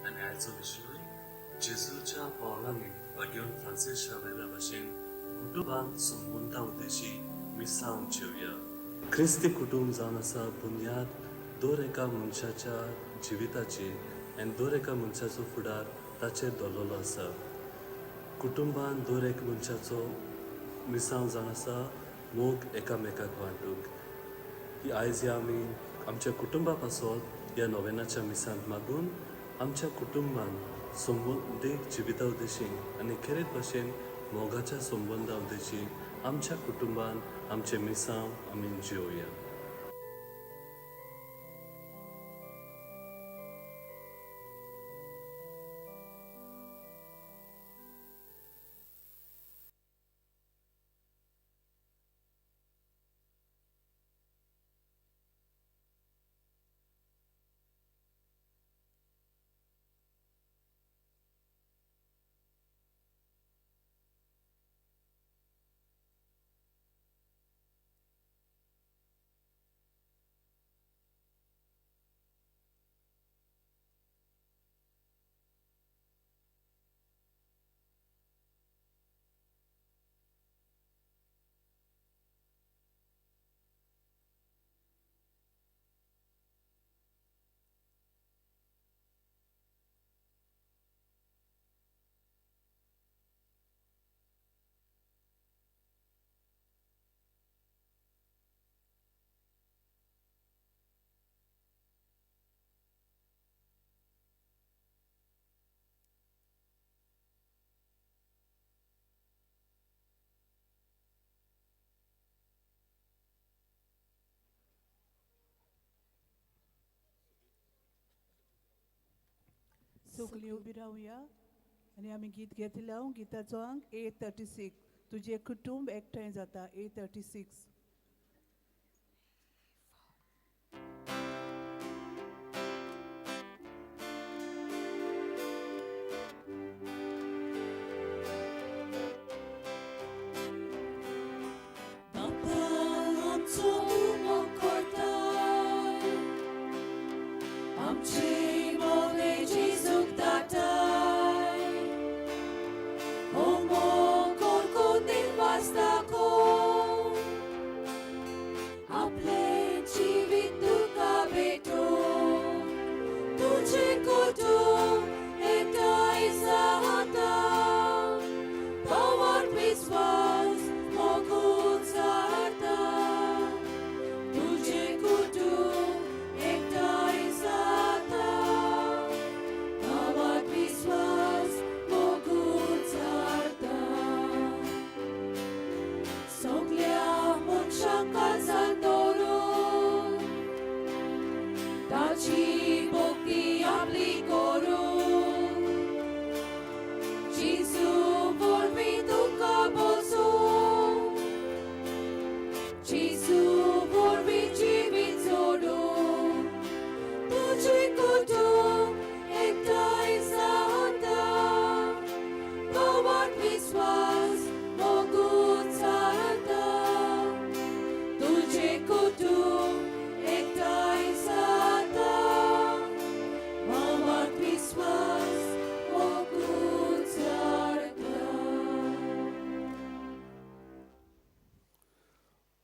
आनी आयचो विशय जेजूच्या पावलांनी वागेवन फ्रांसीस शावेरा भाशेन कुटुंबांत संबंदा उद्देशी मिसांव जेवया. ख्रिस्ती कुटुंब जावन आसा बुन्याद दर एका मनशाच्या जिविताची आनी दर एका मनशाचो फुडार ताचेर दवरलेलो आसा. कुटुंबान दर एक मनशाचो मिसांव जावन आसा मोग एकामेकाक वांटूंक. ही आयज आमी आमच्या कुटुंबा पासत ह्या नोवेनाच्या मिसांत मागून आमच्या कुटुंबान संबंदीक जिविता उद्देशी आनी खेरीत भाशेन मोगाच्या संबंदा उद्देशी आमच्या कुटुंबान आमचे मिसांव आमी जेवया. सगळीं उबी रावया आनी आमी गीत घेतल्या. गिताचो अंक 836. तुझे कुटुंब एकठांय जाता. 836.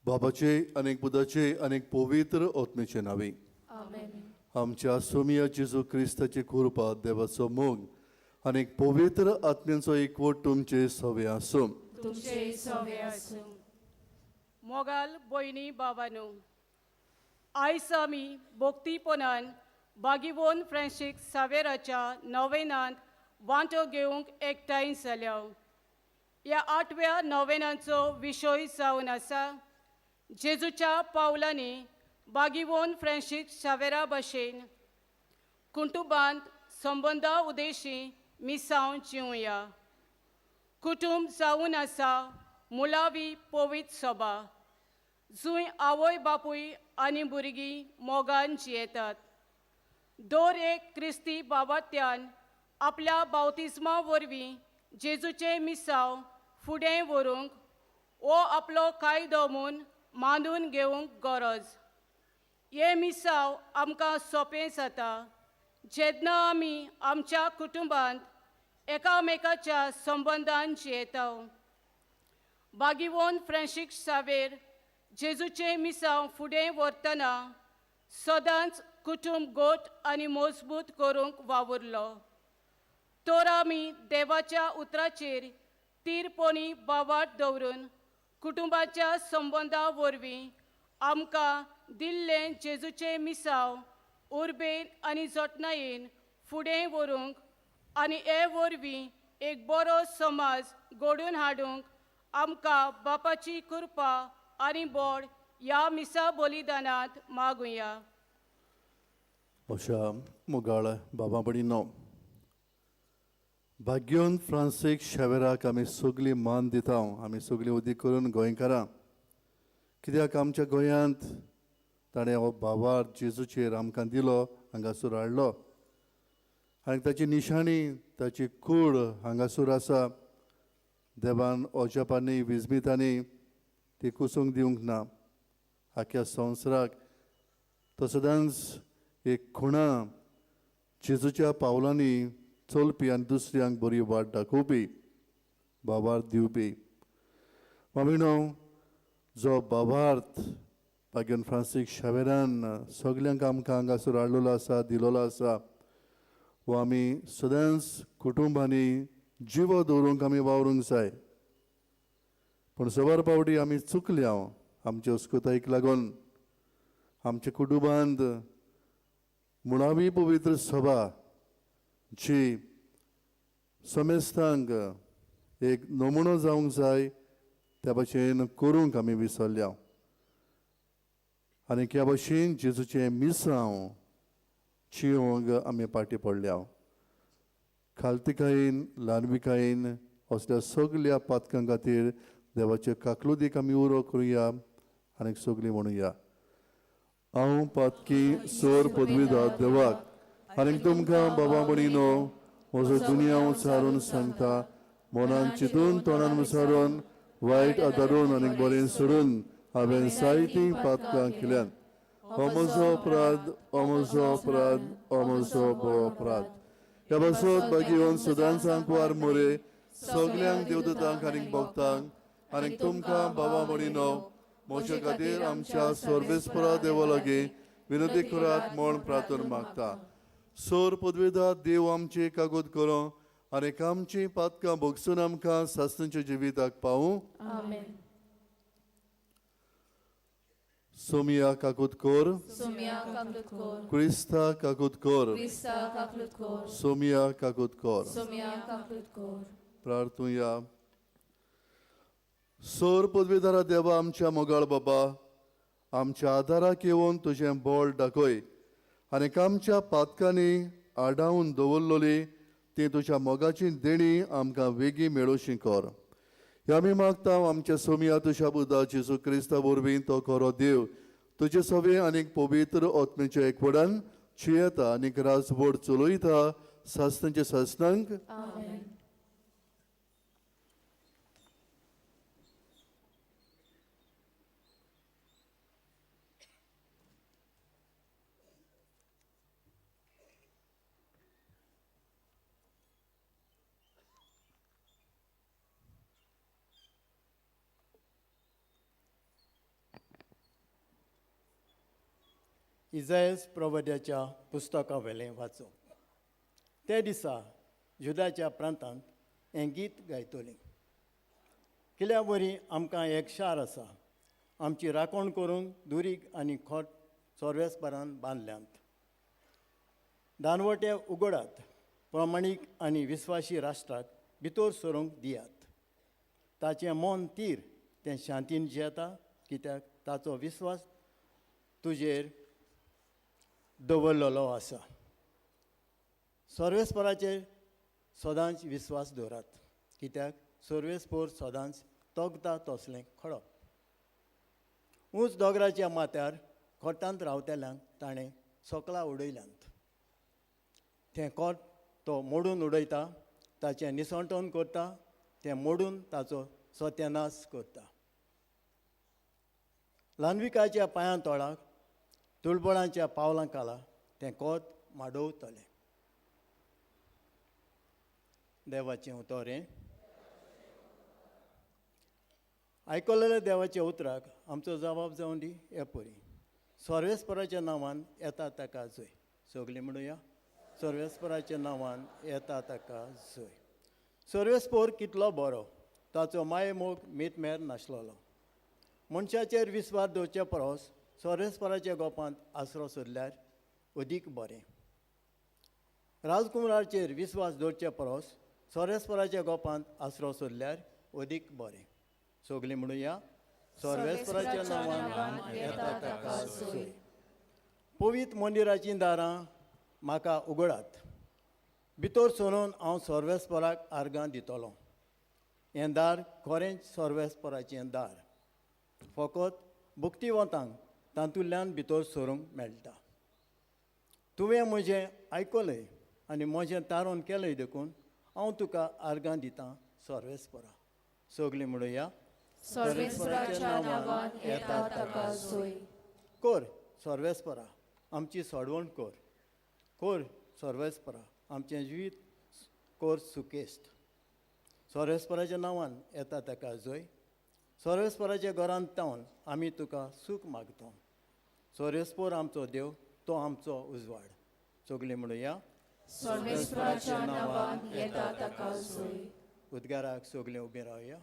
बाबाचे अनेक बुधाचे अनेक पवित्र आत्मेचे नावे. आमच्या सोमिया जेजू क्रिस्ताची कृपा देवाचो मोग अनेक पवित्र आत्म्यांचो एकवट तुमचे सवे आसूं. मोगाल भयणी बाबांनो, आयज आमी भक्तीपणान बागीवोन फ्रांसीस सावेराच्या नोवेनांत वांटो घेवंक एकठांय जाल्या. ह्या 8व्या नोवेनांचो विशय जावन आसा जेजूच्या पावलांनी बागीवोन फ्रांसीस सावेरा भाशेन कुटुंबांत संबंदा उद्देशी मिसांव जेवया. कुटुंब जावन आसा मुलावी पवित्र सभा जंय आवय बापूय आनी भुरगीं मोगान जियेतात. दर एक क्रिस्ती बाबात्यान आपल्या बावतिस्मा वरवीं जेजूचे मिसांव फुडें व्हरूंक वो आपलो कायदो म्हूण मानून घेवंक गरज. हे मिसांव आमकां सोंपें जाता जेन्ना आमी आमच्या कुटुंबांत एकामेकाच्या संबंधान जियेता. बागिवोन फ्रांसीक सावेर जेजूचे मिसांव फुडें व्हरतना सदांच कुटुंब गोट आनी मजबूत करूंक वावुरलो. तर आमी देवाच्या उतराचेर तीरपणी बावाट दवरून कुटुंबाच्या संबंदा वरवीं आमकां दिल्लें जेजूचे मिसांव उर्बेन आनी जतनायेन फुडें व्हरूंक आनी हे वरवीं एक बरो समाज घडोवन हाडूंक आमकां बापाची कृपा आनी बोड ह्या मिसा बलिदानांत मागुया. अशा मुगाळ बाबा बडीनो भाग्योन फ्रांसीक शावेराक आमी सगळीं मान दिता. आमी सगळीं उदी करून गोंयकारां, कित्याक आमच्या गोंयांत ताणें हो बाबार जेजूचेर आमकां दिलो, हांगासर हाडलो आनी ताची निशाणी, ताची कूड हांगासर आसा. देवान ओजापांनी विजमितांनी ती कुसूंक दिवंक ना. आख्या संवसाराक तो सदांच एक खुणा जेजूच्या पावलांनी चलपी आनी दुसऱ्यांक बरी वाट दाखोवपी, बाबार दिवपी. मामिणो, जो बाबार्थ भाग्यन फ्रांसीक शावेरान सगल्यांक आमकां हांगासर हाडलेलो आसा, दिलोलो आसा, वो आमी सदांच कुटुंबांनी जिवो दवरूंक आमी वावरूंक जाय. पूण सवार पावटी आमी चुकल्या. आमचे अस्कुतायेक लागून आमच्या कुटुंबांत मुळावी पवित्र सभा जी समेस्तांक एक नमुनो जावंक जाय त्या भाशेन करूंक आमी विसरल्या. आनी ह्या भाशेन जेजूचें मिसांव जियोंक आमी फाटीं पडल्या. खालतिकायेन ल्हानविकायेन असल्या सगल्या पातकां खातीर देवाचे काकलुदीक आमी उरो करुया आनी सगळीं म्हणुया. हांव पातकी सोर पदवीदार देवाक आनी तुमकां बाबा म्हणिनो म्हजो दुनिया विचारून सांगता. मनान चिंतून तोंडान विचारून वायट आदारून आनी बरें सोडून हांवें जायतीं पातकां केल्यात. हो म्हजो अपराध, हो म्हजो अपराध, हो म्हजो अपराध. ह्या बसत बागीवन सदांच वार मोरे सगल्यांक देवदूतांक आनी भक्तांक आनी तुमकां बाबा म्हणिनो म्हज्या खातीर आमच्या सर्वेस्परा देवा लागीं विनंती करात म्हूण प्रार्थना मागता. सोर पदवीदार देव आमची कागोद करो आनी आमची पातकां भोगसून आमकां सासणेच्या जिविताक पावूं. सोमिया काकूत कोर, क्रिस्ता काकूत कोर, सोमिया काकूत कोर. प्रार्थुया. सोर पदवीदारा देवा आमच्या मोगाळ बाबा, आमच्या आदाराक येवन तुजें बोळ दाखय आनी आमच्या पातकांनी आडावन दवरलोली ती तुज्या मोगाची देणी आमकां वेगळी मेळोवची कर. हे आमी मागता आमच्या सोमिया तुज्या बुदा जेजू क्रिस्ता वरवीं तो खरो देव तुजे सवे आनीक पवित्र आत्मेच्या एकवटान जियेता आनीक राजवट चलयता सासणांच्या सासणांक. इजायस प्रवद्याच्या पुस्तका वेलें वाचूं. ते दिसा जुदाच्या प्रांतांत हें गीत गायतलीं. किल्या वरी आमकां एक शार आसा, आमची राखण करूंक दुरीग आनी खोट सोर्वेस्परान बांदल्यांत. दानवटे उगडात, प्रमाणीक आनी विस्वासी राष्ट्राक भितर सरूंक दियात. ताचें मन तीर तें शांतीन जियेता, कित्याक ताचो विस्वास तुजेर दवरलेलो आसा. सर्वेस्पराचेर सदांच विस्वास दवरात, कित्याक सर्वेस्पर सदांच तोगता तसलें खडप. उंच दोंगराच्या माथ्यार खोटांत रावतल्यांक ताणें सोकला उडयल्यांत. तें खोट तो मोडून उडयता, ताचें निसवटण करता, तें मोडून ताचो सत्यानाश करता. ल्हानविकाच्या पांयां तोडाक तुळबळांच्या पावलां खाला तें कोत माडवतलें. देवाचें उतोरें. आयकलेल्या देवाच्या उतराक आमचो जबाब जावन दी हे परी. सर्वेस्पराच्या नांवान येता ताका जय. सगळीं म्हणुया, सर्वेस्पराच्या नांवान येता ताका जय. सर्वेस्पोर कितलो बरो, ताचो मायेमोग मीतमेर नासलोलो. मनशाचेर विस्वास दवरचे परस सर्वेस्पराच्या गोपांत आसरो सोदल्यार अदीक बरें. राजकुमाराचेर विस्वास दवरचे परस सर्वेस्पराच्या गोपांत आसरो सोदल्यार अदीक बरें. सगळीं म्हणुया, सर्वेस्पराच्या नांवान येता ताका जय. पवित्र मंदिराचीं दारां म्हाका उगडात. भितर सरून हांव सर्वेस्पराक आर्गां दितलों. हें दार खरेंच सर्वेस्पराचें दार. फकत भक्तिवंतांक तातूंतल्यान भितर सरूंक मेळटा. तुवें म्हजें आयकलें आनी म्हजें तारण केलें देखून हांव तुका आर्गां दितां सर्वेस्परा. सगळीं म्हणुया, सर्वेस्पराच्या नांवान येता ताका जय. कर सर्वेस्परा आमची सोडवण कर. कर सर्वेस्परा आमचें जिवीत कर सुकेस्त. सर्वेस्पराच्या नांवान येता ताका जय. सर्वेस्पराच्या घरांत तावन आमी तुका सूख मागता. सर्वेस्पोर आमचो देव, तो आमचो उजवाड. सगळीं म्हणुया, सर्वेस्पराच्या नांवान येता ताका जय. उद्गाराक सगळीं उबीं रावया.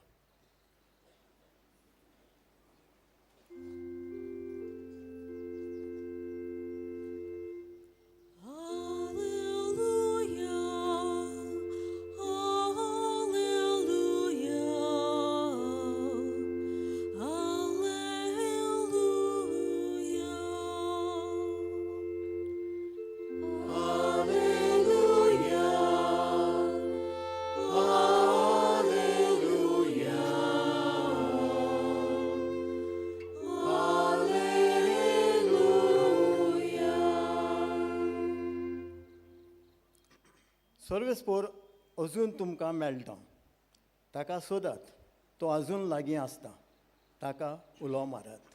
सर्वेस्पोर अजून तुमकां मेळटा. ताका सोदात, तो अजून लागीं आसता. ताका उलो मारात.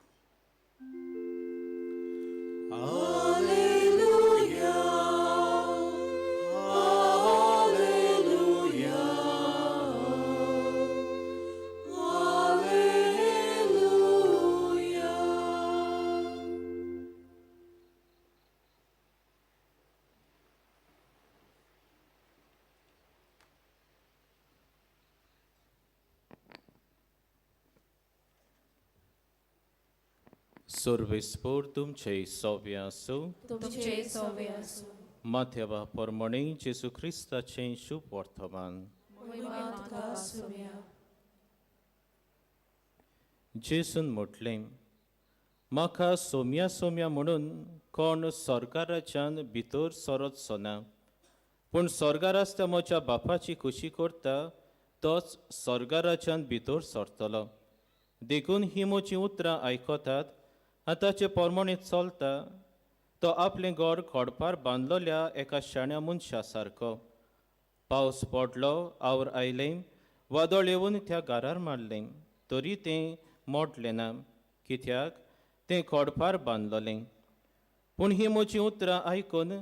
सर्वेस्पोर तुमचे सव्वे आसूं. तुमचे सवे आसूं. माथ्यावा प्रमाणे जेजू ख्रिस्ताचें शुभ वर्तमान. महिमा तुका आसूं. जेजून म्हटलें, म्हाका सोम्या सोम्या म्हणून कोण स्वर्गाराच्यान भितर सरचो ना, पूण स्वर्गार आसता म्हज्या बापाची खुशी करता तोच स्वर्गाराच्यान भितर सरतलो. देखून ही म्हजीं उतरां आयकतात आनी ताचे प्रमाणे चलता तो आपलें घर खोडपार बांदलोल्या एका शाण्या मनशा सारको. पावस पडलो, आवळ आयलें, वादळ येवन त्या घरार मारलें, तरी तें मोडलें ना, कित्याक तें खोडपार बांदलोलें. पूण ही म्हजीं उतरां आयकून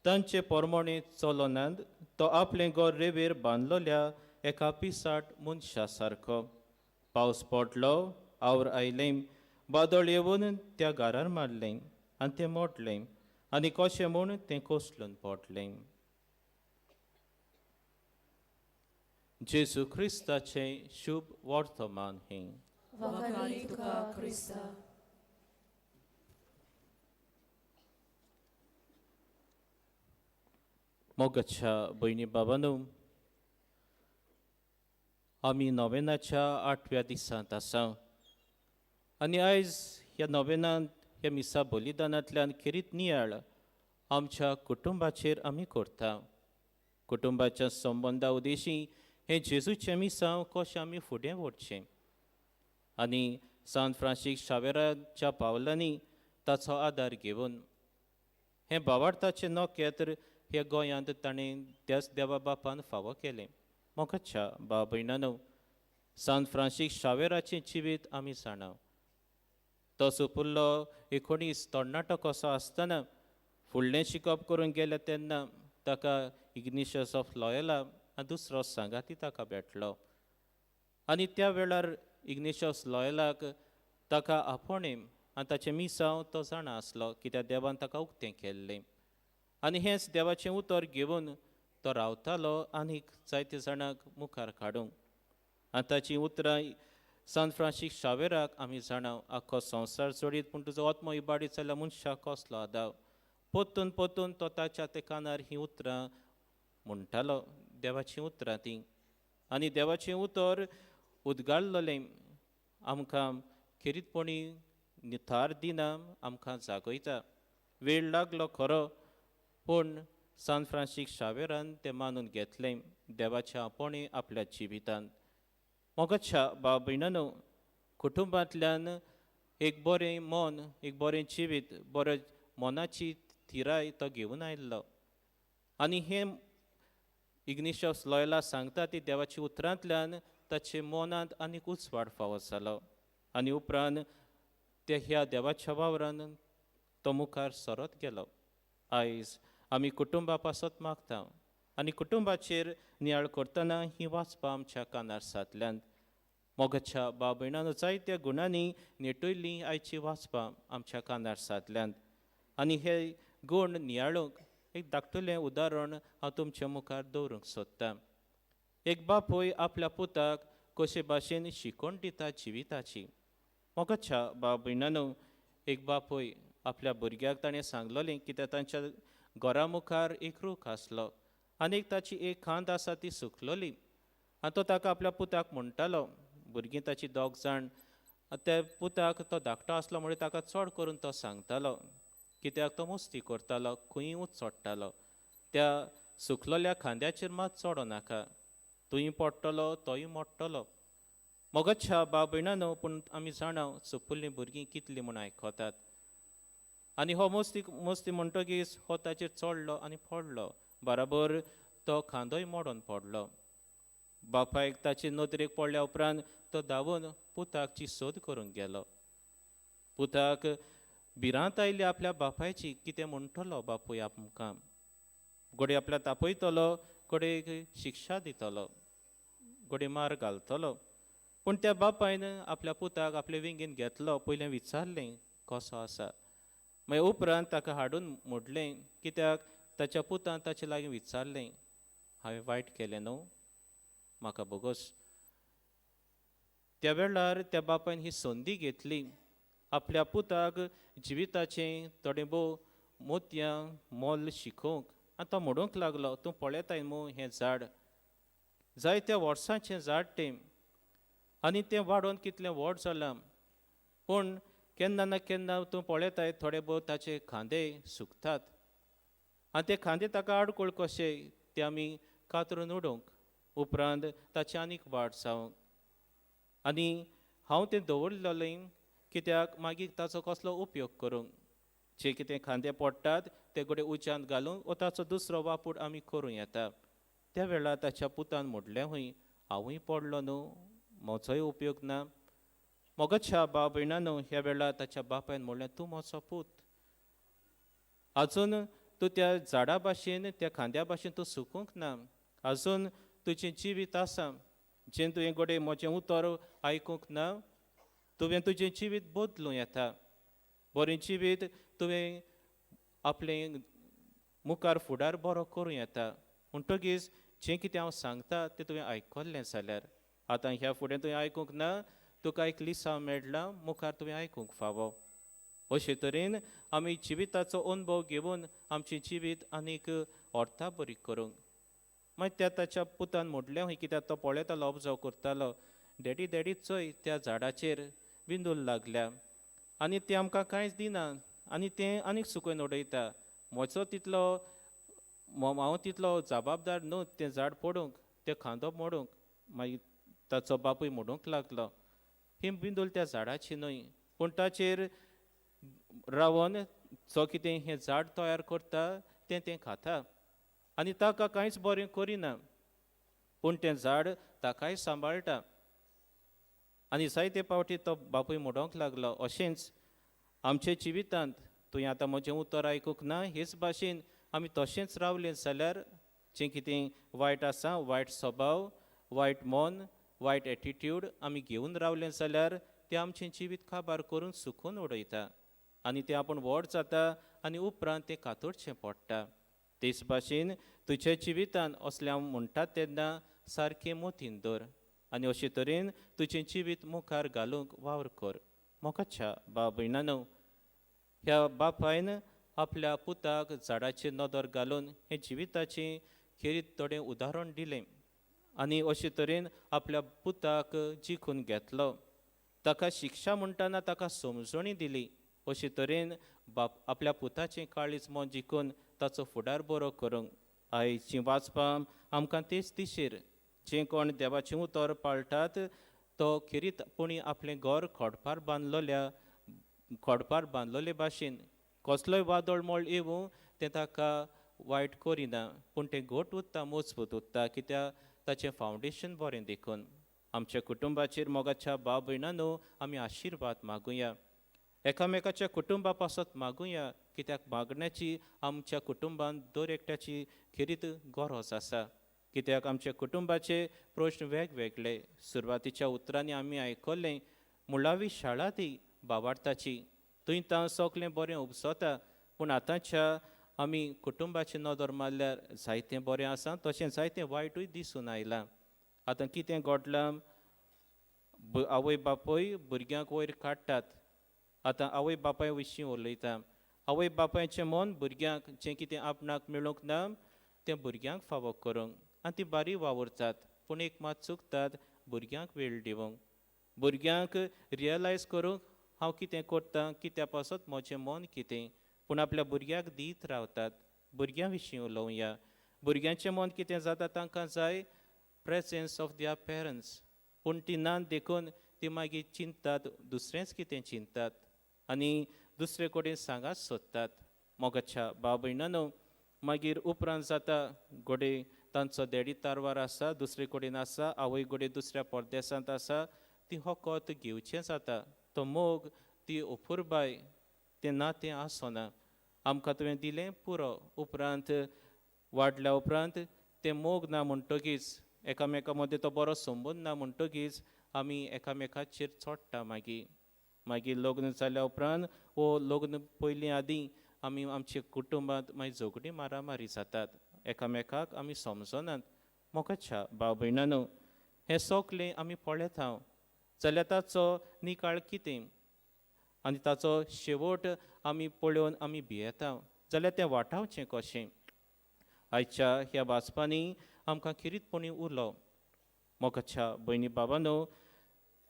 तांचे प्रमाणे चलनात तो आपलें घर रेंवेर बांदलोल्या एका पिसाट मनशा सारको. पावस पडलो, आवळ आयलें, वादळ येवन त्या घरार मारलें आनी तें मोडलें, आनी कशें म्हूण तें कोसळून पडलें. जेजू ख्रिस्ताचें शुभ वर्तमान हें. वखाणी तुका क्रिस्ता. मोगाच्या भयणी बाबांनो, आमी नोवेनाच्या 8व्या दिसांत आसा आनी आयज ह्या नोवेनांत ह्या मिसा बलिदानांतल्यान खेरीत नियाळ आमच्या कुटुंबाचेर आमी करता. कुटुंबाच्या संबंदा उदेशी हें जेजूचें मिसांव कशें आमी फुडें व्हरचें आनी सांत फ्रांसीस शावेराच्या पावलांनी ताचो आदार घेवन हें भावार्थाचें नोखेत्र ह्या गोंयांत ताणें त्याच देवा बापान फावो केलें. मोगाच्या भाव भयणांनो, सांत फ्रांसीस शावेराचें जिवीत आमी जाणां. तो सुपुल्लो 19 तरणाटो कसो आसतना फुडलें शिकप करून गेले तेन्ना ताका इग्निशियस ऑफ लॉयला आनी दुसरो सांगाती ताका भेटलो. आनी त्या वेळार इग्नेशियस लॉयलाक ताका आपोवणें आनी ताचें मिसांव तो जाणा आसलो, कित्याक देवान ताका उक्तें केल्लें. आनी हेंच देवाचें उतर घेवन तो रावतालो आनीक जायत्या जाणांक मुखार काडूंक. आनी ताचीं उतरां सान फ्रांसीस शावेराक आमी जाणाव, आख्खो संवसार जोडीत पूण तुजो आत्मो इबाडीत जाल्यार मनशाक कसलो आदाव. पोत्तून पोत्तून तो ताच्या ते कानार हीं उतरां म्हणटालो, देवाचीं उतरां तीं. आनी देवाचें उतर उदगाळलोलें आमकां खेरीतपणी निथार दिना आमकां जागयता. वेळ लागलो खरो, पूण सान फ्रांसीस शावेरान तें मानून घेतलें देवाच्या आपोवणें आपल्या जिवितांत. मोगाच्या भाव भयणांनो, कुटुंबांतल्यान एक बरें मन, एक बरें जिवीत, बरें मनाची थिराय तो घेवन आयिल्लो. आनी हें इग्नेशियस लॉयला सांगता ती देवाच्या उतरांतल्यान ताचे मनांत आनीक उजवाड फावो जालो. आनी उपरांत ते ह्या देवाच्या वावरान तो मुखार सरत गेलो. आयज आमी कुटुंबा पासत मागता आनी कुटुंबाचेर नियाळ करतना ही वाचपां आमच्या कानार सादल्यात. मोगाच्या भाव भयणांनो, जायत्या गुणांनी नेटयल्लीं आयची वाचपां आमच्या कानार सादल्यात. आनी हे गूण नियाळूंक एक धाकटुलें उदाहरण हांव तुमच्या मुखार दवरूंक सोदतां. एक बापूय आपल्या पुताक कशे भाशेन शिकवण दिता जिविताची. मोगाच्या भाव भयणांनो, एक बापूय आपल्या भुरग्याक ताणें सांगलोलें, कित्याक तांच्या घरा मुखार एक रूख आसलो आनी ताची एक खांद आसा ती सुकलोली. आनी तो ताका आपल्या पुताक म्हणटालो, भुरगीं ताची दोग जाण, त्या पुताक तो धाकटो आसलो म्हणून ताका चड करून तो सांगतालो, कित्याक तो मस्ती करतालो, खंयी उंच चडटालो. त्या सुकलोल्या खांद्याचेर मात चडो नाका, तुंय पडटलो तोय मोडटलो. मोगाच्या भाव भयणांनो, पूण आमी जाणाव चुकुल्लीं भुरगीं कितलीं म्हूण आयकतात. आनी हो मस्ती म्हणटकीच हो ताचेर चडलो आनी पडलो, बराबर तो खांदोय मोडोन पडलो. बापायक ताचे नदरेक पडल्या उपरांत तो धांवून पुताकची सोद करूंक गेलो. पुताक भिरांत आयिल्ली आपल्या बापायची, कितें म्हणटलो बापूय आमकां. घोडे आपल्या तापयतलो, घोडे शिक्षा दितलो, घोडे मार घालतलो. पूण त्या बापायन आपल्या पुताक आपले विंगेन घेतलो, पयलें विचारलें कसो आसा. मागीर उपरांत ताका हाडून मोडलें, कित्याक ताच्या पुतान ताचे लागीं विचारलें, हांवें वायट केलें न्हू, म्हाका बोगोस. त्या वेळार त्या बापायन ही संदी घेतली आपल्या पुताक जिविताचें थोडें भोव मोतयां मोल शिकोवंक. आनी तो म्हणूंक लागलो, तूं पळयताय न्हू हें झाड, जायत्या वर्सांचें झाड तें, आनी तें वाडोवन कितलें व्हड जालां, पूण केन्ना ना केन्ना तूं पळयताय थोडे भोव ताचे खांदे सुकतात. आनी ते खांदे ताका आडकोळ कशे ते आमी कातरून उडोवंक, उपरांत ताची आनीक वाड जावंक. आनी हांव तें दवरलेलें कित्याक मागीर ताचो कसलो उपयोग करूंक. जे कितें खांदे पडटात ते घोडे उज्यांत घालूंक वा ताचो दुसरो वापूर आमी करूं येता. त्या वेळार ताच्या पुतान म्हणलें, हूंय हांवूय पडलो न्हू, म्हजोय उपयोग ना. मोगाच्या भाव भयणांनो, ह्या वेळार ताच्या बापायन म्हणलें, तूं म्हजो पूत, आजून तूं त्या झाडा भाशेन, त्या खांद्या भाशेन तूं सुकूंक ना. आजून तुजें जिवीत आसा, जें तुवें घोडे म्हजें उतर आयकूंक ना. तुवें तुजें जिवीत बदलूं येता. बरें जिवीत तुवें आपलें मुखार फुडार बरो करूं येता. म्हणटकीच जें कितें हांव सांगता तें तुवें आयकल्लें जाल्यार आतां ह्या फुडें तुवें आयकूंक ना, तुका एक लिसांव मेळ्ळा, मुखार तुवें आयकूंक फावो. अशे तरेन आमी जिविताचो अनुभव घेवन आमचें जिवीत आनीक अर्था बरी करूंक. मागीर त्या ताच्या पुतान म्हणलें, हूंय कित्याक तो पळयतालो, ऑब्जर्व करतालो, डॅडी डॅडी चोय त्या झाडाचेर बिंदूल लागल्या आनी तें आमकां कांयच दिना आनी तें आनीक सुकून उडयता. म्हजो तितलो हांव तितलो जबाबदार न्हू तें झाड पडूंक, तें खांदो मोडूंक. मागीर ताचो बापूय म्हणूंक लागलो, ही बिंदूल त्या झाडाची न्हय, पूण ताचेर रावन जो कितें हें झाड तयार करता तें खाता आनी ताका कांयच बरें करिना, पूण तें झाड ताकाय सांबाळटा. आनी जायते फावटी तो बापूय म्हणूंक लागलो, अशेंच आमच्या जिवितांत तुवें आतां म्हजें उतर आयकूंक ना, हेच भाशेन आमी तशेंच रावलें जाल्यार जें कितें वायट आसा, वायट स्वभाव, वायट मन, वायट एटिट्यूड आमी घेवन रावलें जाल्यार तें आमचें जिवीत काबार करून सुकून उडयता आनी तें आपूण व्हड जाता आनी उपरांत तें कातोडचें पडटा. तेच भाशेन तुज्या जिवितान असलें हांव म्हणटात तेन्ना सारकें मोतीन दवर आनी अशे तरेन तुजें जिवीत मुखार घालूंक वावर कर. मोगाच्या भाव भयणानो, ह्या बापायन आपल्या पुताक झाडाचेर नदर घालून हे जिविताचें खेरीत थोडें उदाहरण दिलें आनी अशे तरेन आपल्या पुताक जिखून घेतलो. ताका शिक्षा म्हणटाना ताका समजणी दिली. अशे तरेन बाप आपल्या पुताचें काळीज मन जिखून ताचो फुडार बरो करूंक आयचीं वाचपां आमकां तेच दिशेर जे कोण देवाचें उतर पाळटात तो खेरीतपणी आपलें घर खोडपार बांदलोले भाशेन कसलोय वादळ मोळ येवूं तें ताका वायट करिना, पूण तें घट उरता, मजबूत उरता, कित्याक ताचें फावंडेशन बरें देखून. आमच्या कुटुंबाचेर मोगाच्या भाव भयणांनो आमी आशिर्वाद मागुया. एकामेकाच्या कुटुंबा पासत मागुया, कित्याक मागण्याची आमच्या कुटुंबान दर एकट्याची खेरीत गरज आसा. कित्याक आमच्या कुटुंबाचे प्रश्न वेगवेगळे. सुरवातीच्या उतरांनी आमी आयकल्लें मुळावी शाळा ती भावार्थाची, थंय तां सगलें बरें उपजता, पूण आतांच्या आमी कुटुंबाचें नदर मारल्यार जायतें बरें आसा, तशें जायतें वायटूय दिसून आयलां. आतां कितें घडलां, आवय बापूय भुरग्यांक वयर काडटात. आतां आवय बापाय विशीं उलयता. आवय बापायचें मन भुरग्यांक जें कितें आपणाक मेळूंक ना तें भुरग्यांक फावो करूंक आनी ती बारी वावुरतात, पूण एक मात चुकतात, भुरग्यांक वेळ दिवंक, भुरग्यांक रियलायज करूंक हांव कितें करतां, कित्या पासत म्हजें मन कितें, पूण आपल्या भुरग्याक दीत रावतात. भुरग्यां विशीं उलोवया. भुरग्यांचें मन कितें जाता, तांकां जाय प्रेजेन्स ऑफ दियर पेरंट्स, पूण ती नान देखून ती मागीर चिंततात, दुसरेंच कितें चिंततात आनी दुसरे कडेन सांगात सोदतात. मोगाच्या भाव भयणांनो, मागीर उपरांत जाता घोडे तांचो डॅडी तारवार आसा, दुसरे कडेन आसा, आवय घोडे दुसऱ्या परदेसांत आसा, ती होकोत घेवचें जाता. तो मोग, ती अपुरबाय, तें नातें आसना. आमकां तुवें दिलें पुरो, उपरांत वाडल्या उपरांत तें मोग ना म्हणटकीच, एकामेका मदें तो बरो संबंद ना म्हणटकीच आमी एकामेकाचेर चोडटा. मागीर लग्न जाल्या उपरांत वो लग्न पयलीं आदीं आमी आमच्या कुटुंबांत मागीर झगडीं मारामारी जातात, एकामेकाक आमी समजनात. मोगाच्या भाव भयणांनो, हें सगलें आमी पळयत हांव जाल्यार ताचो निकाळ कितें आनी ताचो शेवट आमी पळोवन आमी भियेता जाल्यार तें वाटावचें कशें. आयच्या ह्या वाचपांनी आमकां खिरीतपणी उरलो. मोगाच्या भयणी बाबांनो,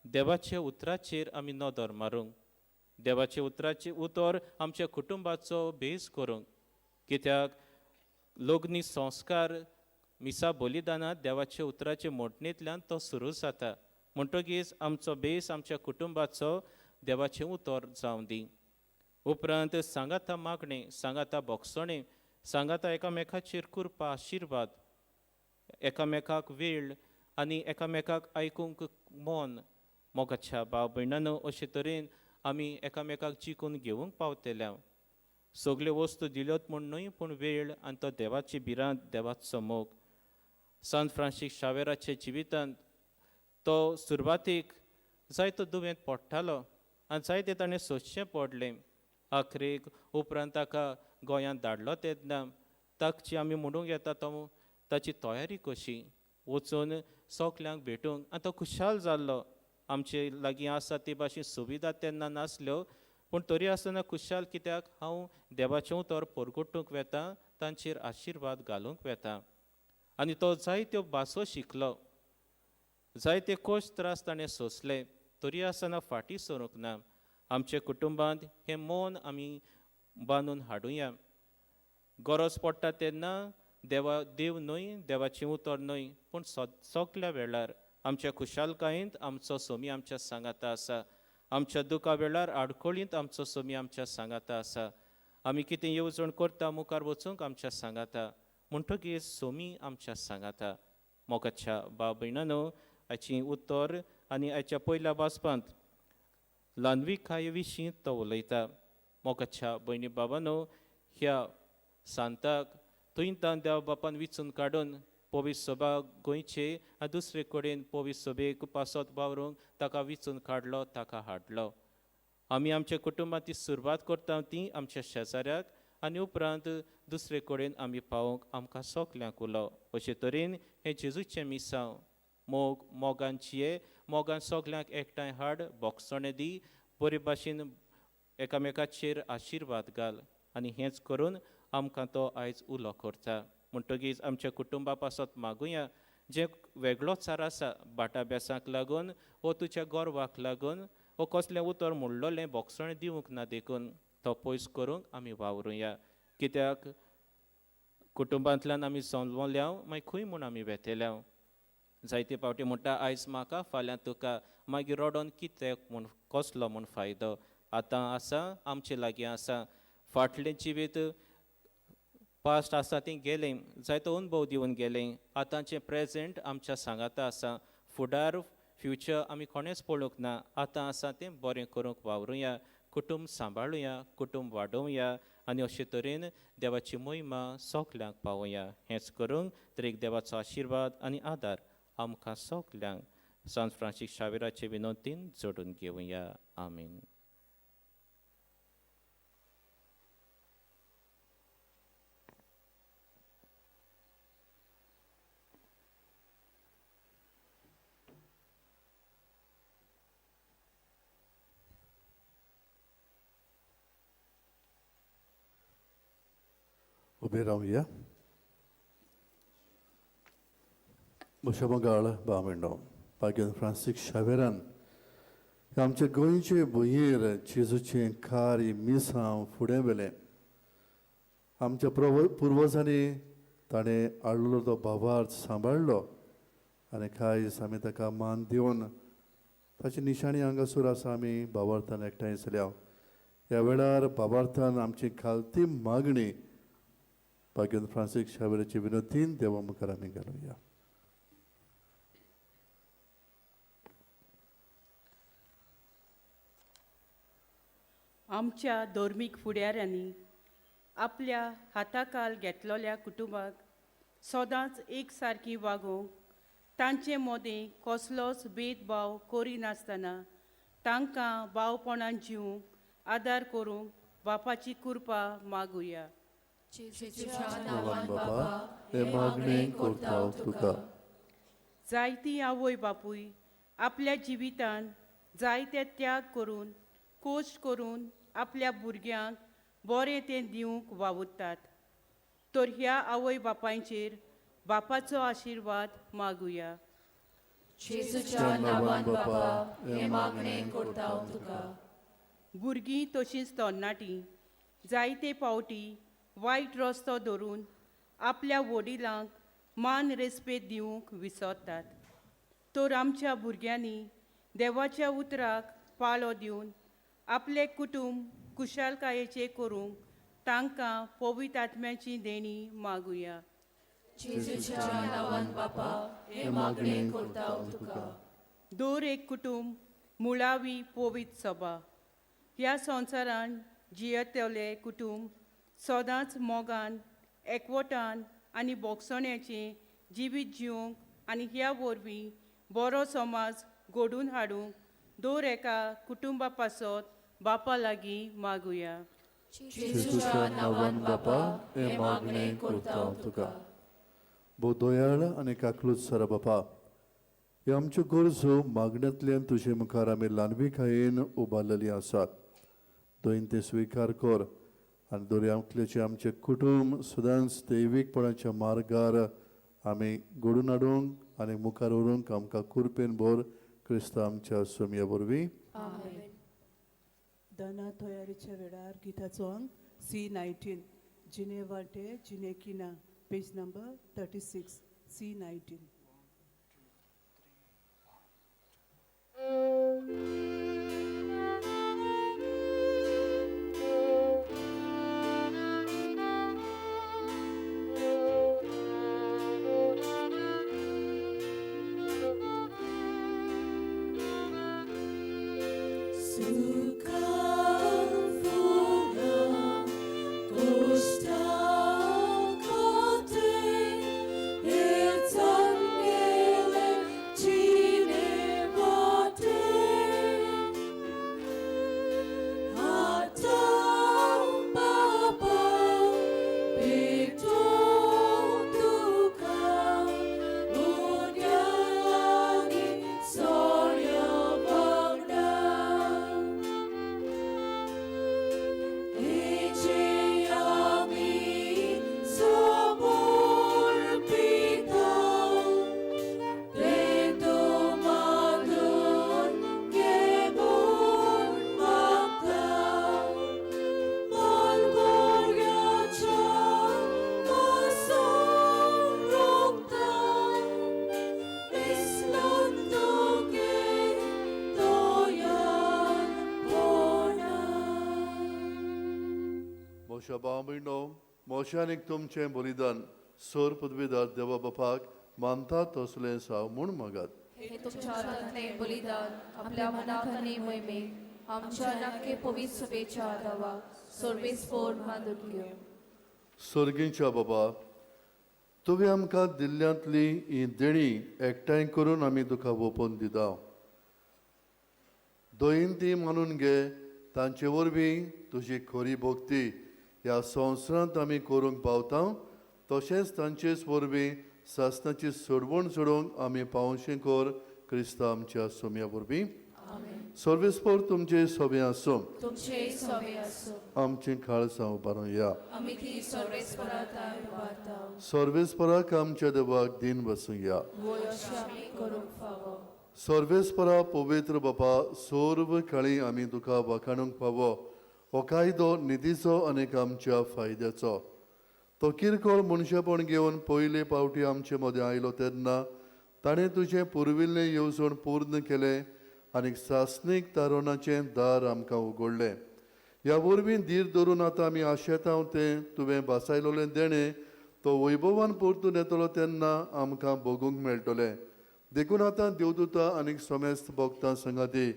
देवाच्या उतराचेर आमी नदर मारूंक, देवाच्या उतराचें उतर आमच्या कुटुंबाचो बेस करूंक, कित्याक लग्नी संस्कार मिसा बलिदानांत देवाच्या उतराचे मोडणेंतल्यान तो सुरू जाता. म्हणटकीच आमचो बेस आमच्या कुटुंबाचो देवाचें उतर जावं दी. उपरांत सांगाता मागणें, सांगाता भोगसणें, सांगाता एकामेकाचेर कृपा आशिर्वाद, एकामेकाक वेळ आनी एकामेकाक आयकूंक मन. मोगाच्या भाव भयणांनो, अशे तरेन आमी एकामेकाक जिखून घेवंक पावतल्या. सगल्यो वस्तू दिल्योत म्हूण न्हय, पूण वेळ आनी तो देवाची भिरांत, देवाचो मोग. सांत फ्रांसीस शावेराच्या जिवितांत तो सुरवातेक जायतो दुयेंत पडटालो आनी जायतें ताणें सोंसचें पडलें. आखरेक उपरांत ताका गोंयांत धाडलो तेन्ना ताची आमी म्हणूंक येता तो ताची तयारी कशी, वचून सगल्यांक भेटूंक, आनी तो खुशाल जाल्लो. आमचे लागीं आसा ते भाशेन सुविधा तेन्ना नासल्यो, पूण तरी आसतना खुशाल, कित्याक हांव देवाचें उतर परगोटूंक वेता, तांचेर आशिर्वाद घालूंक वेता. आनी तो जायत्यो भासो शिकलो, जायते कश्ट त्रास ताणें सोंसले, तरी आसतना फाटीं सरूंक ना. आमच्या कुटुंबांत हें मौन आमी बांदून हाडुया. गरज पडटा तेन्ना देव न्हय, देवाचें उतर न्हय, पूण सगल्या वेळार आमच्या खुशालकायेंत आमचो सोमी आमच्या सांगाता आसा, आमच्या दुखा वेळार आडखळींत आमचो सोमी आमच्या सांगाता आसा. आमी कितें येवजण करता मुखार वचूंक आमच्या सांगाता, म्हणटकीर सोमी आमच्या सांगाता. मोगाच्या भाव भयणांनो, आयची उतर आनी आयच्या पयल्या वाचपांत ल्हानविकाये विशीं तो उलयता. मोगाच्या भयणी बाबांनो, ह्या सांताक थंयतान देवा बापान विचून काडून पवित्र सभा गोंयचे आनी दुसरे कडेन पवित्र सभेक पासत वावरूंक ताका विचून काडलो, ताका हाडलो. आमी आमच्या कुटुंबाची सुरवात करता ती आमच्या शेजाऱ्याक आनी उपरांत दुसरे कडेन आमी पावोवंक आमकां सगल्यांक उलो. अशे तरेन हें जेजूचें मिसांव मोगान सगल्यांक एकठांय हाड, बोगसणे दी, बरे भाशेन एकामेकाचेर आशिर्वाद घाल. आनी हेंच करून आमकां तो आयज उलो करता. म्हणटकीच आमच्या कुटुंबा पासत मागुया जे वेगळोचार आसा बाटाबेसांक लागून वो तुज्या गोरवाक लागून वो कसलें उतर म्हणलोलें बोगसणें दिवंक ना देखून तो पयस करूंक आमी वावरुया. कित्याक कुटुंबांतल्यान आमी जल्मल्या मागीर खंय म्हूण आमी वेतेल्या. जायते फावटी म्हणटा आयज म्हाका फाल्यां तुका, मागीर रडोन कितें म्हूण कसलो म्हूण फायदो. आतां आसा आमचे लागीं आसा, फाटलें जिवीत पास्ट आसा तें गेलें, जायतो अनुभव दिवन गेलें. आतांचें प्रेजेंट आमच्या सांगाता आसा, फुडार फ्युचर आमी कोणेंच पळोवंक ना. आतां आसा तें बरें करूंक वावरुया, कुटुंब सांबाळुया, कुटुंब वाडोवया आनी अशे तरेन देवाची महिमा सगल्यांक पावोवया. हेंच करूंक तरी देवाचो आशिर्वाद आनी आदार आमकां सगल्यांक सांत फ्रांसीस शावेराचे विनंतीन जोडून घेवया. आमीन. उबे रावया. मुशमगाळ बामिंडो पाग्यान फ्रांसीस शावेरान आमच्या गोंयचे भुंयेर जेजूचें कार्य मिसांव फुडें व्हेलें. आमच्या पुर्वजांनी ताणें हाडलेलो तो भावार्थ सांबाळलो आनी कांयच आमी ताका मान दिवन ताची निशाणी हांगासर आसा. आमी भावार्थान एकठांय जाल्या. ह्या वेळार भावार्थान आमची खालती मागणी पाग्यान फ्रांसीस शावेराची विनंतीन देवा मुखार आमी घालुया. आमच्या धर्मीक फुडाऱ्यांनी आपल्या हाताखाल घेतलेल्या कुटुंबाक सदांच एक सारकी वागोवंक, तांचे मदें कसलोच भेदभाव करिनासतना तांकां भावपणान जिवंक आदार करूंक बापाची कृपा मागुया. जेजूच्या नांवान बाबा हे मागणी करता हांव तुका. जायती आवय बापूय आपल्या जिवितान जायते त्याग करून कोश्ट करून आपल्या भुरग्यांक बरें तें दिवंक वावुरतात. तर ह्या आवय बापायचेर बापाचो आशिर्वाद मागुया. जेजूच्या नांवान बाबा हे मागणे करता हांव तुका. भुरगीं तशींच तरणाटीं जायते फावटी वायट रस्तो धरून आपल्या वडिलांक मान रेस्पेद दिवंक विसरतात. तर आमच्या भुरग्यांनी देवाच्या उतराक पाळो दिवन आपले कुटुंब कुशालकायेचे करूंक तांकां पवित्र आत्म्याची देणी मागुया. जेजूच्या नांवान बाबा हे मागणे करता हांव तुका. दर एक कुटुंब मुळावी पवित्र सभा ह्या संवसारान जियेतले कुटुंब सदांच मोगान एकवटान आनी बोगसण्याचें जिवीत जिवंक आनी ह्या वरवीं बरो समाज घडोवन हाडूंक दर एका कुटुंबा पासत बापा लागीं मागुया. जेजूच्या नांवान बाबा हे मागणे करता हांव तुका. भोव दयाळ आनी काकलूत सर बापा, हे आमच्यो गरजो मागण्यांतल्यान तुजे मुखार आमी ल्हानविकायेन उबारलेली आसात. दोन ते स्विकार कर आनी दर्यांतलेचे आमचे कुटुंब सदांच दैवीकपणाच्या मार्गार आमी घडोवन हाडूंक आनी मुखार व्हरूंक आमकां कुरपेन भर क्रिस्त आमच्या सोमया वरवीं. दना तयारीच्या वेळार गिताचो अंक C19 जिने वाटे जिने किना पेज नंबर 36 C19. Costa मोशा भाव भयणो, मोशानीक तुमचें बलिदान सोर पदवीदार देवा बापाक मानतात तसलें साव म्हूण मागात. हे तुमच्या हातांतलें बलिदान आपल्या मनाक आनी मोहिमेक आमच्या नाके पवित्र सभेच्या आदाराक सर्वेस्पोर मानून घेव. सर्गीच्या बाबा, तुवें आमकां दिल्ल्यांतली ही देणी एकठांय करून आमी तुका ओपोवन दिता. दोयीन ती मानून घे, तांचे वरवीं तुजी खरी भक्ती ह्या संवसारांत आमी करूंक पावता, तशेंच तांचेच वरवीं सासणाची सोडवण सोडूंक आमी पावशें कर क्रिस्ता आमच्या सोम्या वरवीं. सर्वेस्पोर तुमचे सभे आसूं, तुमचे सवे आसूं. आमचें खाळसां उबारून या. आमी ती सर्वेस्पराताय उबारता. सर्वेस्पराक आमच्या देवाक दिन बसूं या. वय अशें आमी करूंक फावो. सर्वेस्परा पवित्र बापा, सर्व काळी आमी तुका वखाणूंक फावो हो कायदो निधीचो आनीक आमच्या फायद्याचो. तो किरकोळ मनशापण घेवन पयले पावटी आमचे मदें आयलो तेन्ना ताणें तुजें पुर्विल्लें येवजण पूर्ण केलें आनीक सासणीक तारुणाचें दार आमकां उगडलें. ह्या वरवीं धीर धरून आतां आमी आशेतांव तें तुवें बासायलोलें देणें तो वैभवान परतून येतलो तेन्ना आमकां भोगूंक मेळटलें. देखून आतां देवदूतां आनीक समेस्त भक्तां संगाती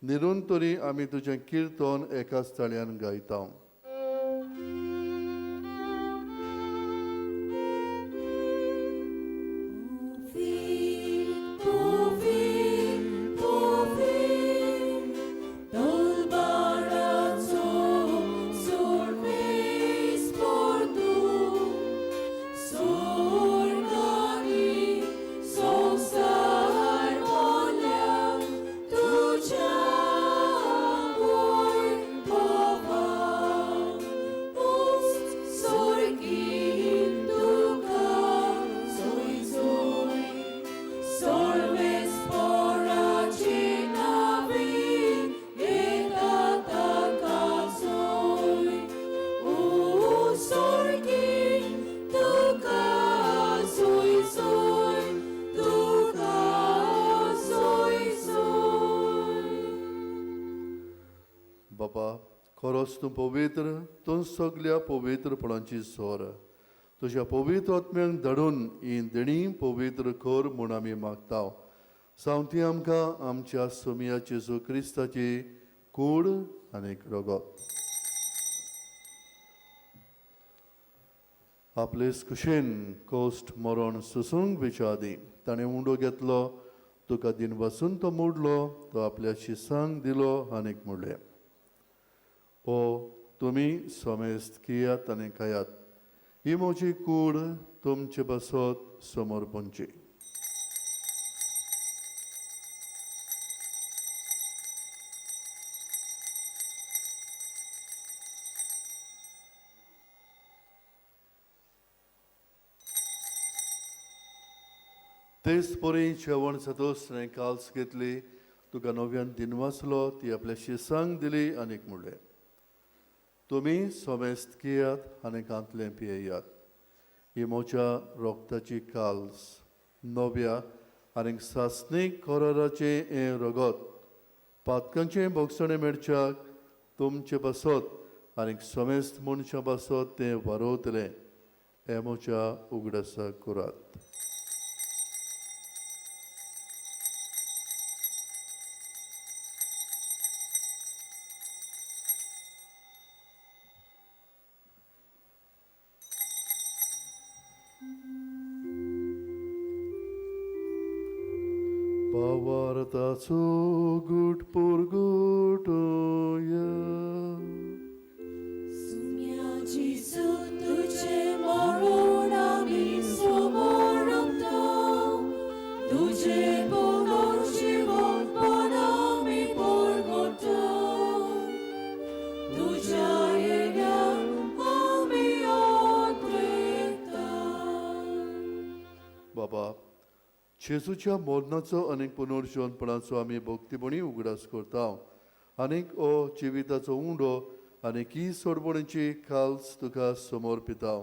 निरंतरी आमी तुजें किर्तन एकाच ताळ्यान गायता. बापा, खरोच तूं पवित्र, तूं सगल्या पवित्रपणाची सोर. तुज्या पवित्र आत्म्यांक धाडून ही देणी पवित्र कर म्हूण आमी मागता. सांवती आमकां आमच्या सोमिया जेजू क्रिस्ताची कूड आनीक रगत. आपलेच कुशेन कोस्ट मरण सुसूंक विचादी ताणें उंडो घेतलो, तुका दिन बसून तो मोडलो, तो आपल्या शिसांक दिलो आनीक मोडले. ओ तुमी समेस्त कियात आनी खायात, ही म्हजी कूड तुमचे बसत समोर पोंची. तेच परी जेवण जातोच ताणें काल्स घेतली, तुका नव्यान दिन वाचलो, ती आपल्या शिसांक दिली आनीक म्हणलें, तुमी समेस्त कियात आनी कांतलें पियेयात. ही म्हज्या रोगताची काल्स, नव्या आनीक सासणीक कराराचें हें रगत, पातकांचें भोगसणें मेळच्याक तुमचे बसत आनीक समेस्त मनशां बसत तें वारोतलें. हें म्हज्या उगडासाक करात. Pavartacu gut por gut Sumiaci tuce moronami somorupta, tuce bonorcivo bonami porgota, tuce ega ami odreta. बाबा, जेजूच्या मरणाचो आनीक पुनर्जीवनपणाचो आमी भक्तीपणी उगडास करता. आनीक ओ जिविताचो उंडो आनीक ही सोडवणेची काल्स तुका समर्पिता.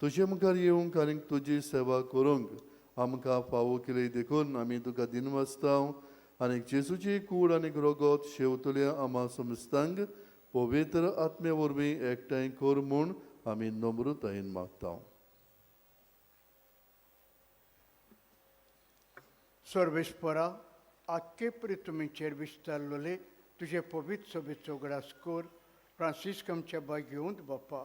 तुजे मुखार येवंक आनीक तुजी सेवा करूंक आमकां फावो केली देखून आमी तुका दिन वाचता. आनीक जेजूची कूड आनीक रगत शेवतल्या आमा समस्तांक पवित्र आत्मे वरवीं एकठांय कर म्हूण आमी नम्रतायेन मागता. सर्वेस्परा आख्खे पृथ्वीचेर विस्तारलोले तुझे पवित्र सभेचो गडास कर. फ्रांसिस्क आमच्या बागेवंत बाप्पा,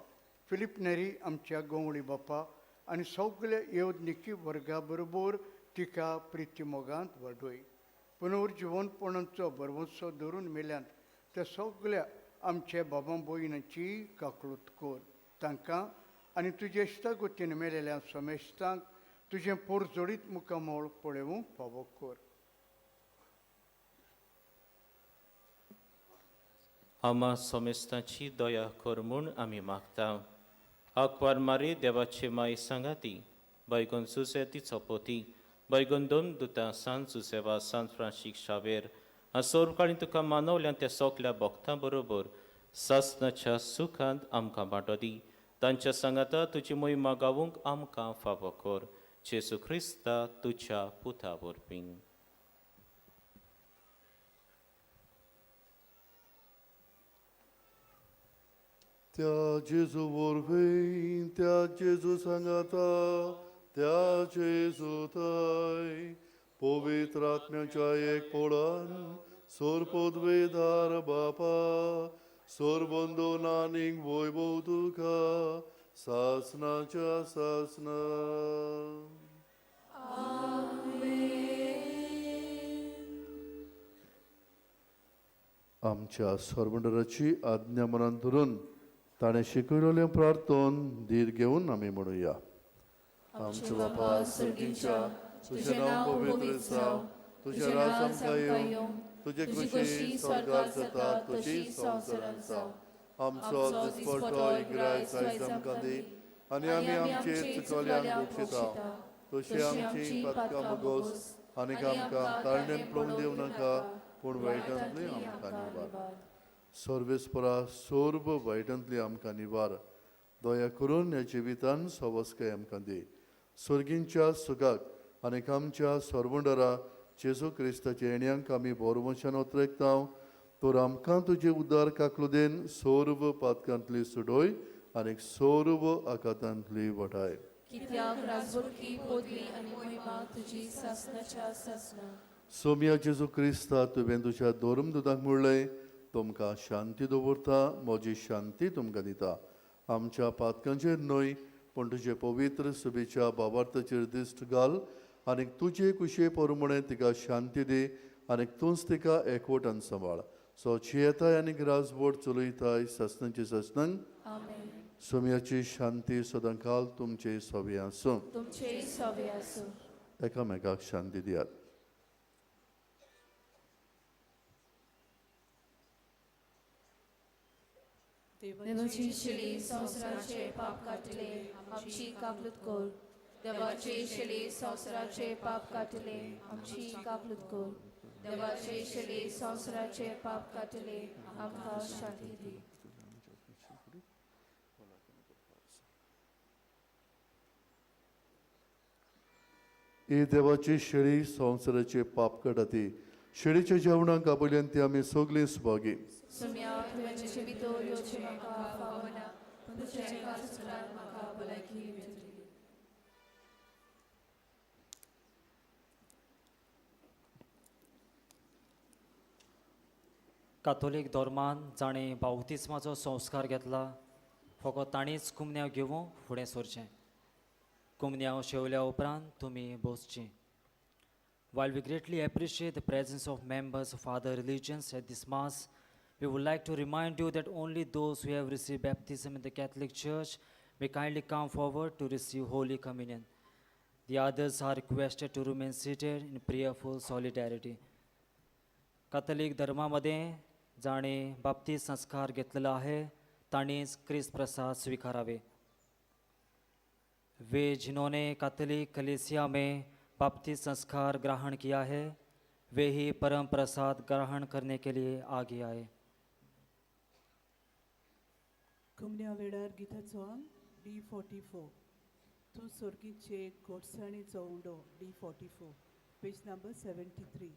फिलिप नेरी आमच्या गोंगळी बाप्पा आनी सगळ्या येवजणिकी वर्गा बरोबर तिका प्रिती मोगांत वाडय. पुनर्जीवनपणाचो बरवंसो धरून मेल्यांत त्या सगळ्या आमच्या बाबा भयणांची काकळूत कर. तांकां आनी तुजे इश्टागतीन मेलेल्या समेस्तांक तुजें पोरजोडीत मुखामोळ पळोवंक फावो कर. आमा समेस्तांची दया कर म्हूण आमी मागता. आंकवार मारी देवाचे माय सांगाती, बैगोन सुसेती चोपोती, बैगोन दोन दुतां San Suceava San Francis Xavier सोरकाळी तुका मानवल्यान त्या सगल्या भक्तां बरोबर सासणाच्या सुखांत आमकां वांटो दी. तांच्या सांगाता तुजी मोहिमा गावूंक आमकां फावो कर. जेसू ख्रिस्ता तुज्या पुता वरवीं. त्या जेजू वरवीं त्या जेजू सांगाता त्या जेजू थंय पवित्र आत्म्याच्या एक पोळान सोर पदवेदार बापा सोर बंदोन आनीक वैभव तुका सासणाच्या सासना. आमच्या सर्वंडराची आज्ञा मनांत धरून ताणें शिकयलेलें प्रार्थन धीर घेवन आमी म्हणुया. आमच्या बापा सर्गीच्या तुजें नांव पवित्र जावं, तुजें राज आमकां येवं, तुजे कृशी स्वर्गार जाता तशी संवसारांत जावं. आमचो दिसपट्टो इग्राय आयज आमकां दी आनी आमी आमचेर चुकल्यांक बक्षिता तशी आमची पातकां मागोस आनीक आमकां तारण्यान पळोवन दिवं नाका पूण वायटांतली आमकां निवार. सर्वेस्परा सोर्ब वायटांतली आमकां निवार. दया करून ह्या जिवितान सवस्काय आमकां दी. स्वर्गींच्या सुखाक आनीक आमच्या सर्वंडरा जेजू क्रिस्ताच्या येण्याक आमी बोरवंशान उतरयता. तर आमकां तुजे उदार काकलुदेन सोर्ब पातकांतली सुडोय आनीक सोर्ब आकांतांतली वटाय. कित्याक राजवटी पदवी आनी महिमा तुजी सासणाच्या सासना. सोम्या जेजू क्रिस्ता तुवें तुज्या धर्मदूतांक म्हणलें, तुमकां शांती दवरता, म्हजी शांती तुमकां दिता. आमच्या पातकांचेर न्हय पूण तुजे पवित्र सुबेच्या बाबार्थाचेर दिश्ट घाल आनीक तुजे कुशे प्रमाणें तिका शांती दी आनीक तूंच तिका एकवटान सांबाळ. सो येताय आनीक राजवट चलयताय ससनांचे ससनांक. सोम्याची शांती सदां काल तुमचे सोबे आसूं. तुमचे सोबे आसूं. एकामेकाक शांती दियात. देवाची शिली संवसाराचे पाप काटले आमची काकलूत कर. देवाचे शिली संवसाराचे पाप काटले आमची काकलूत कर. देवाचे शिली संवसाराचे पाप काटले आमकां शांती दी. ही देवाची शेळी संवसाराचे पाप काडटी. शेळीच्या जेवणाक आपल्यान ती आमी सगळीं सुभागी. सुम्या तुवें भितर येवचें म्हाका फावना पूण तुज्या एका सुत्रान म्हाका भलायकी मेळटली. कातोलीक धर्मान जाणें बावतिस्माचो संस्कार घेतला फकत ताणीच कुमन्याव घेवूं फुडें सरचें. कुमन्याव शेवल्या उपरांत तुमी बसचीं. While we greatly appreciate the presence of members of other religions at this Mass, we would like to remind you that only those who have received baptism in the Catholic Church may kindly come forward to receive Holy Communion. The others are requested to remain seated in prayerful solidarity. Catholic धर्मामध्ये जाणे बाप्तिस्ट संस्कार घेतलेला आहे ताणीच ख्रिस्त प्रसाद स्वीकारावे. वे जिन्होंने Catholic कलीसिया में बाप्तिस्ट संस्कार ग्रहण किया है वे ही परम प्रसाद ग्रहण करने के लिए आगे आए. कुमन्या वेळार गिताचो D44 तूं सोर्गीचे घोटसाणीचो उंडो D44 पेज नंबर 73.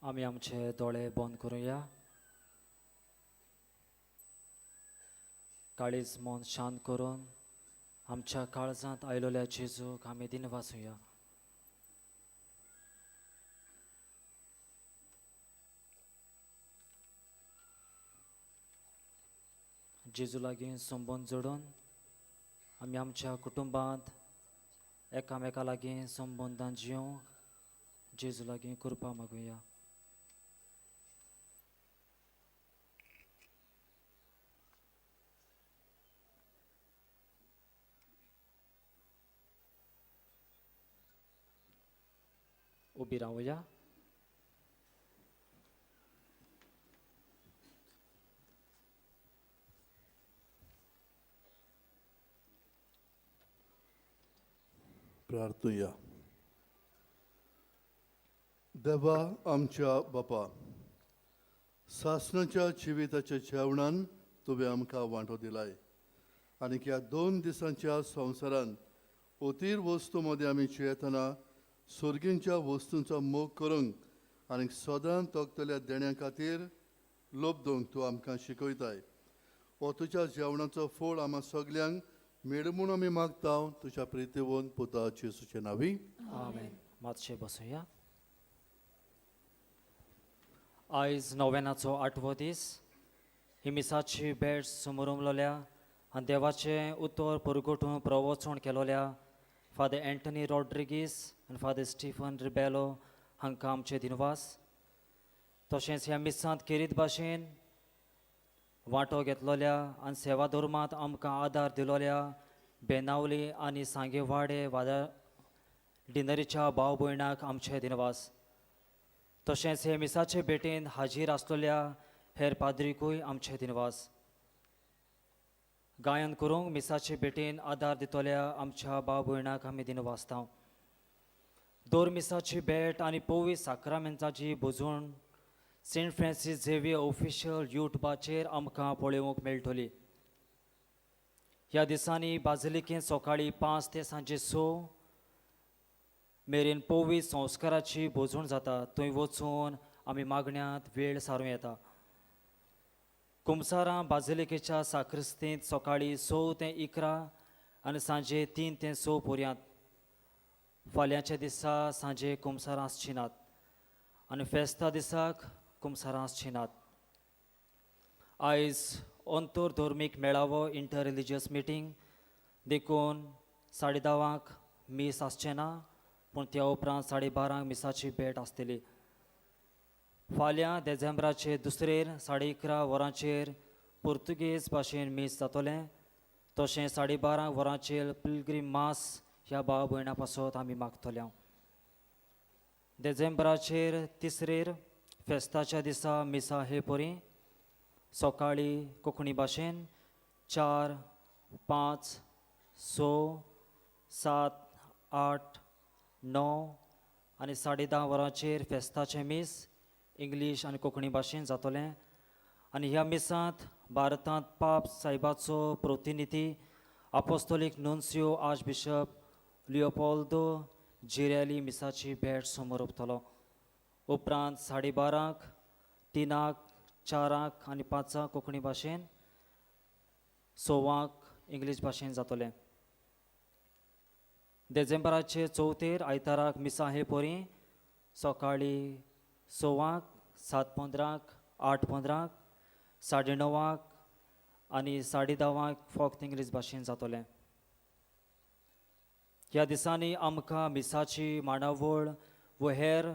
आमी आमचे दोळे बंद करूया. काळीज मन शांत करून आमच्या काळजांत आयलोल्या जेजूक आमी दिनवासुया. जेजू लागीं संबंद जोडून आमी आमच्या कुटुंबांत एकामेका लागीं संबंदान जिवंक जेजू लागीं कृपा मागुया. उबी रावया. प्रार्थूया. देवा आमच्या बापा, सासणाच्या जिविताच्या जेवणान तुवें आमकां वांटो दिलाय आनी ह्या 2 दिसांच्या संवसारान ओतीर वस्तू मदें आमी जियेतना सुर्गींच्या वस्तूंचो मोग करूंक आनी सदां तोगतल्या देण्या खातीर लोबदोंक तूं आमकां शिकयताय. हो तुज्या जेवणाचो फळ आम्हा सगल्यांक मेळ म्हूण आमी मागता तुज्या प्रितीवून पुता जेजूचे नांवी. आमेन. मातशे बसुया. आयज नोवेनाचो 8वो दीस. ही मिसाची भेट समोर उमलोल्या आनी देवाचें उतर परगटून प्रवचन केलोल्या फादर एंटनी रॉड्रिगीस आनी फादर स्टीफन रिबेलो हांकां आमचे दिनवास. तशेंच ह्या मिसांत खेरीत भाशेन वांटो घेतलोल्या आनी सेवा धर्मांत आमकां आदार दिलोल्या बेनावली आनी सांगेवाडे वादा डिनरीच्या भाव भयणाक आमचे दिनवास. तशेंच हे मिसाचे भेटेन हाजीर आसलेल्या हेर पाद्रीकूय आमचे दिनवास. गायन करूंक मिसाचे भेटेन आदार दितोल्या आमच्या भाव भयणाक आमी दिनवासता. दर मिसाची भेट आनी पवित्र साक्रामेंताची बुजवण सेंट फ्रांसीस झेवियर ऑफिशियल युट्यूबाचेर आमकां पळोवंक मेळटली. ह्या दिसांनी बाजिलिकेंत सकाळीं 5 ते सांजे 6 मेरेन पवित्र संस्काराची बुजवण जाता. थंय वचून आमी मागण्यांत वेळ सारूं येता. कुमसारां बाजिलिकेच्या साक्रिस्तींत सकाळीं 6 ते 11 आनी सांजे 3 ते 6 पर्यंत. फाल्यांच्या दिसा सांजे कुमसारां आसची नात आनी फेस्ता दिसाक कुमसारां आसची नात. आयज अंतरधर्मीक मेळावो इंटर रिलिजियस मिटींग देखून 10:30 मीस आसचें ना, पूण त्या उपरांत 12:30 मिसाची भेट आसतली. फाल्यां डिसेंबराचे 2 11:30 वरांचेर पुर्तुगेज भाशेन मीस जातोलें. तशें 12:30 वरांचेर पिलग्रीम मास ह्या भाव भयणां पासत आमी मागतल्या. डिसेंबराचेर 3 फेस्ताच्या दिसा मिसा हे परी सकाळीं कोंकणी भाशेन 4, 5, 6, 7, 8, 9 आनी 10:30 वरांचेर फेस्ताचें मीस इंग्लीश आनी कोंकणी भाशेन जातोलें. आनी ह्या मिसांत भारतांत पाप सायबाचो प्रतिनिधी अपोस्तोलीक नुन्सियो आर्च बिशप लिओपोल्दो जिरेली मिसाची भेट समोर ओंपतलो. उपरांत 12:30 3, 4 आनी 5 कोंकणी भाशेन 6 इंग्लीश भाशेन जातोलें. डिसेंबराचे 4 आयताराक मिसा हे परी सकाळीं 6, 7:15, 8:15, 9:30 आनी 10:30 फक्त इंग्लीश भाशेन जातोलें. ह्या दिसांनी आमकां मिसाची मांडावळ व हेर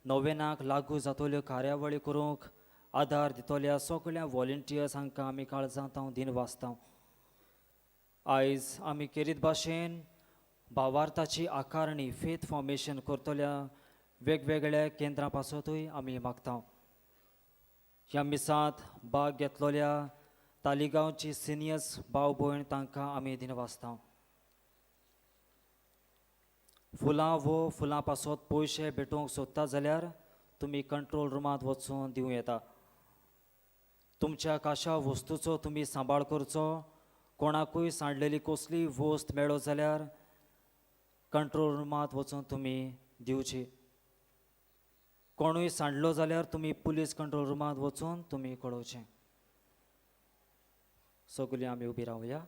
नोवेनाक लागू जातल्यो कार्यावळी करूंक आदार दितोल्या सगळ्या व्हॉलंटियर्स हांकां आमी काळजांत दिनवासता. आयज आमी खेरीत भाशेन भावार्थाची आकारणी फेथ फॉर्मेशन करतल्या वेगवेगळ्या केंद्रां पासतूय आमी मागता. ह्या मिसांत भाग घेतलोल्या तालिगांवची सिनियर्स भाव भयण तांकां आमी दिनवासता. फुलां पासत पयशे भेटोवंक सोदता जाल्यार तुमी कंट्रोल रुमांत वचून दिवं येता. तुमच्या काशा वस्तूचो तुमी सांबाळ करचो. कोणाकूय सांडलेली कसली वस्त मेळ्ळो जाल्यार कंट्रोल रुमांत वचून तुमी दिवची. कोणूय सांडलो जाल्यार तुमी पुलीस कंट्रोल रुमांत वचून तुमी कळोवचें. सगळीं आमी उबी रावया.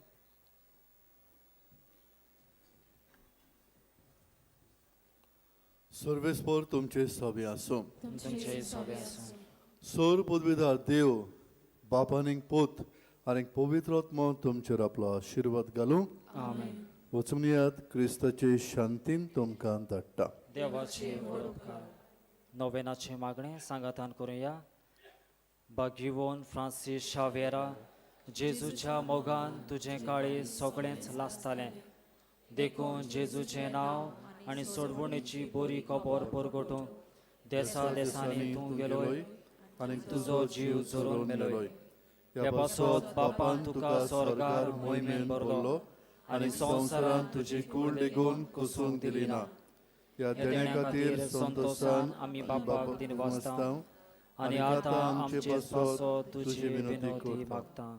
सर्वेस्पर तुमचे सभे आसूं. तुमचे सोबे आसूं. सोर पदवीदार देव बाप आनीक पूत आनीक पवित्र आत्मा तुमचेर आपलो आशिर्वाद घालूं. आमेन. वचून येयात क्रिस्ताचे शांतीन तुमकां धाडटा. देवाची व्हड उपकार. नोवेनाचे मागणे सांगातान करूया. बागिवोन फ्रांसीस शावेरा, जेजूच्या मोगान तुझे काळी सगळेंच लासतालें. देखून जेजूचें नांव आनी सोडवणेची बरी खबर परगटूंक देसा देसांनी तूं गेलोय आनी तुजो जीव चोरून मेलोय. हे पासत बापान तुका स्वर्गार मोहिमेन भरलो आनी संवसारान तुजी कूड लेगून कसूंक दिली ना. ह्या देण्या खातीर संतोशान आमी बापाक दिन वाचता आनी आतां आमचे पासत तुजी विनंती मागता.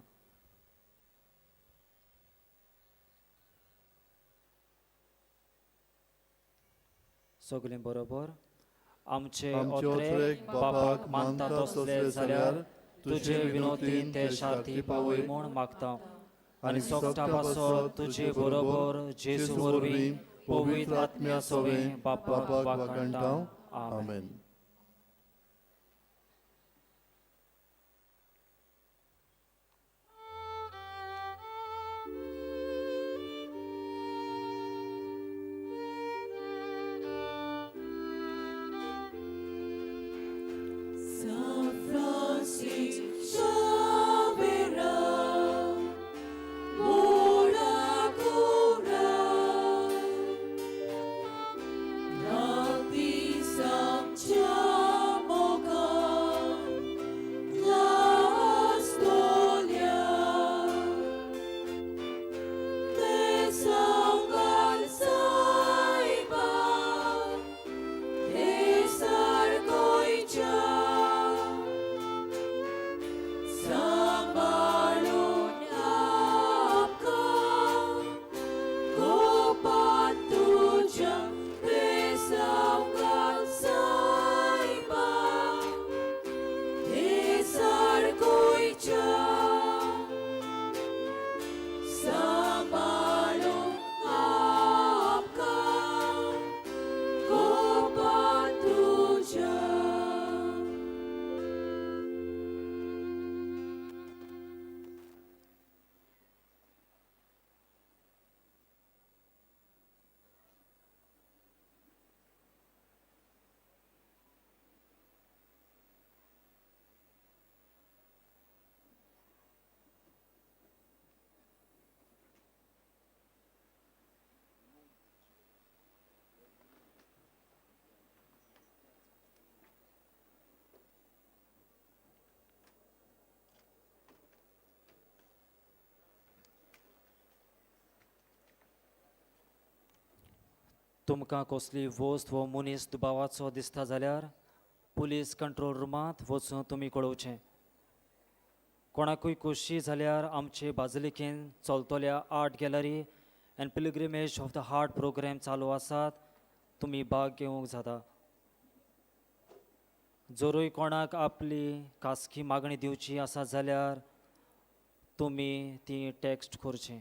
सगळीं बरोबर. आमचे ओत्रेक बापाक मानता तसले जाल्यार तुजे विनोदीन ते शांती पावय म्हूण मागता. आनी सोगता पासत तुजे बरोबर जेजू वरवीं पवित्र आत्म्या सोवे बापाक वाकणटा. आमेन. आमेन. तुमकां कसली वस्त व मनीस दुबावाचो दिसता जाल्यार पुलीस कंट्रोल रुमांत वचून तुमी कळोवचें. कोणाकूय खोशी जाल्यार आमचे बाजलिकेन चलतल्या art gallery and pilgrimage of the heart programme चालू आसात. तुमी भाग घेवंक जाता. जरूय कोणाक आपली खासगी मागणी दिवची आसा जाल्यार तुमी ती टॅक्स्ट करचें.